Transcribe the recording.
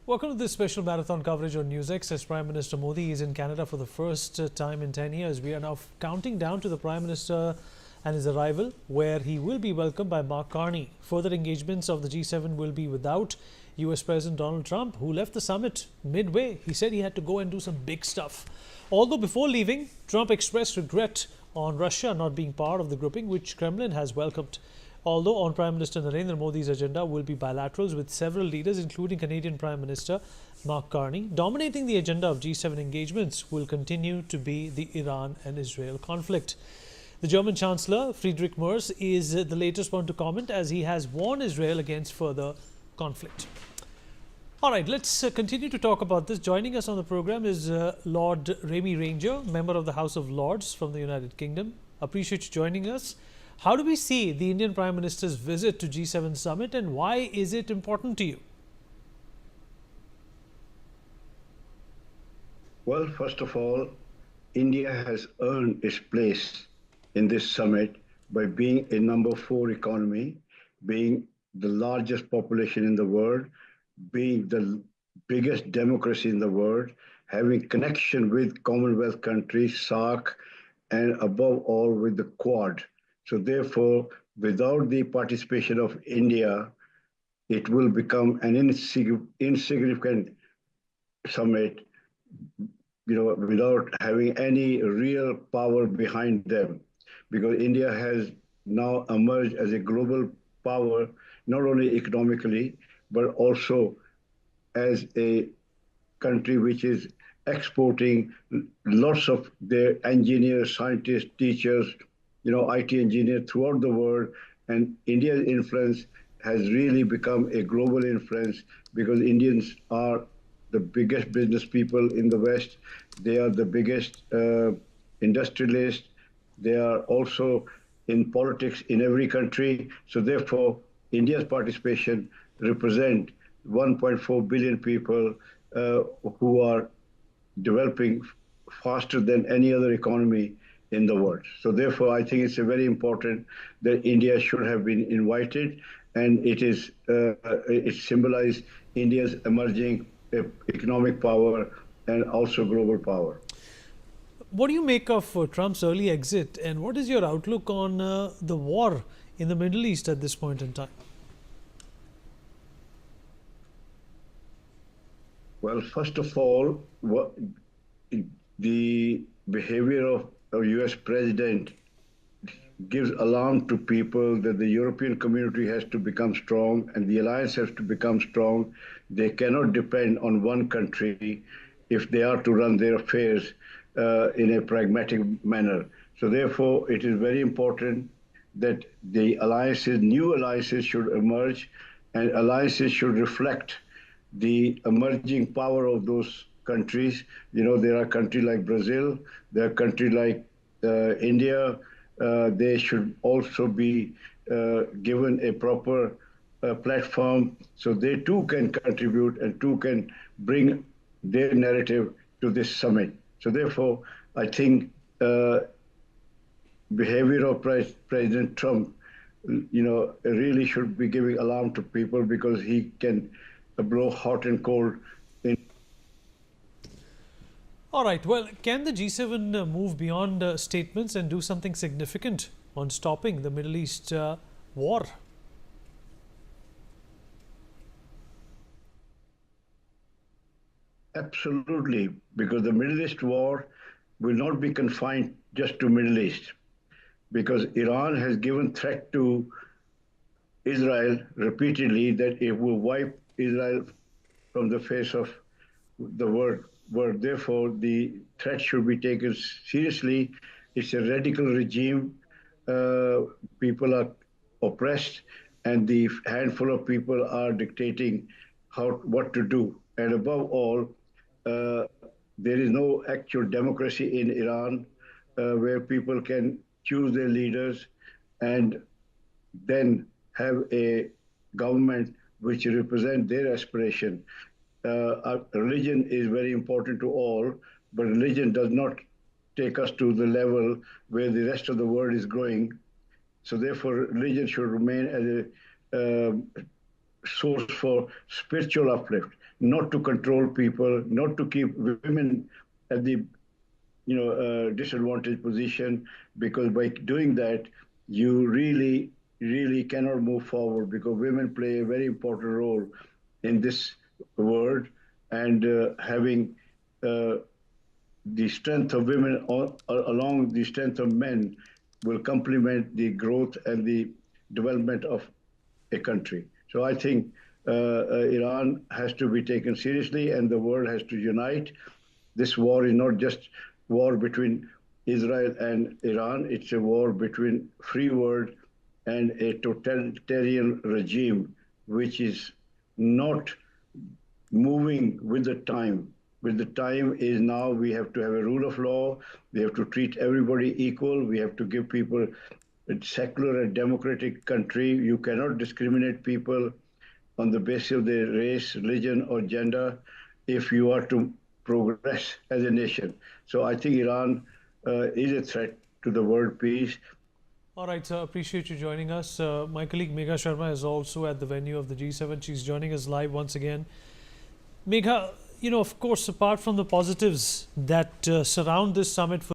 Welcome to this special marathon coverage on NewsX. As Prime Minister Modi is in Canada for the first time in 10 years, we are now counting down to the Prime Minister and his arrival, where he will be welcomed by Mark Carney. Further engagements of the G7 will be without US President Donald Trump, who left the summit midway. He said he had to go and do some big stuff. Although before leaving, Trump expressed regret on Russia not being part of the grouping, which Kremlin has welcomed. Although on Prime Minister Narendra Modi's agenda will be bilaterals with several leaders, including Canadian Prime Minister Mark Carney, dominating the agenda of G7 engagements will continue to be the Iran and Israel conflict. The German Chancellor, Friedrich Merz, is the latest one to comment, as he has warned Israel against further conflict. All right, let's continue to talk about this. Joining us on the program is Lord Rami Ranger, member of the House of Lords from the United Kingdom. Appreciate you joining us. How do we see the Indian Prime Minister's visit to G7 summit, and why is it important to you? Well, first of all, India has earned its place in this summit by being a number 4 economy, being the largest population in the world, being the biggest democracy in the world, having connection with Commonwealth countries, SAARC, and above all with the Quad. So therefore, without the participation of India, it will become an insignificant summit, without having any real power behind them. Because India has now emerged as a global power, not only economically, but also as a country which is exporting lots of their engineers, scientists, teachers, IT engineers throughout the world. And India's influence has really become a global influence because Indians are the biggest business people in the West. They are the biggest industrialists. They are also in politics in every country. So therefore, India's participation represents 1.4 billion people who are developing faster than any other economy in the world. So therefore, I think it's very important that India should have been invited, and it symbolizes India's emerging economic power and also global power. What do you make of Trump's early exit, and what is your outlook on the war in the Middle East at this point in time? Well, first of all, the behavior of a US president gives alarm to people that the European community has to become strong and the alliance has to become strong. They cannot depend on one country if they are to run their affairs in a pragmatic manner. So therefore, it is very important that the new alliances should emerge, and alliances should reflect the emerging power of those countries. There are countries like Brazil, there are countries like India. They should also be given a proper platform so they too can contribute and too can bring their narrative to this summit. So therefore, I think behavior of President Trump, really should be giving alarm to people because he can blow hot and cold. All right. Well, can the G7 move beyond statements and do something significant on stopping the Middle East war? Absolutely, because the Middle East war will not be confined just to Middle East, because Iran has given threat to Israel repeatedly that it will wipe Israel from the face of the world. Therefore, the threat should be taken seriously. It's a radical regime. People are oppressed, and the handful of people are dictating what to do. And above all, there is no actual democracy in Iran where people can choose their leaders and then have a government which represent their aspiration. Religion is very important to all, but religion does not take us to the level where the rest of the world is growing. So therefore, religion should remain as a source for spiritual uplift. not to control people, not to keep women at the disadvantaged position, because by doing that, you really cannot move forward, because women play a very important role in this world, and having uh, the strength of women along the strength of men will complement the growth and the development of a country. So I think Iran has to be taken seriously, and the world has to unite. This war is not just war between Israel and Iran; it's a war between free world and a totalitarian regime, which is not moving with the time. With the time is now, we have to have a rule of law. We have to treat everybody equal. We have to give people a secular and democratic country. You cannot discriminate people on the basis of their race, religion, or gender if you are to progress as a nation. So I think Iran is a threat to the world peace. All right, sir. Appreciate you joining us. My colleague Megha Sharma is also at the venue of the G7. She's joining us live once again. Megha, of course, apart from the positives that surround this summit for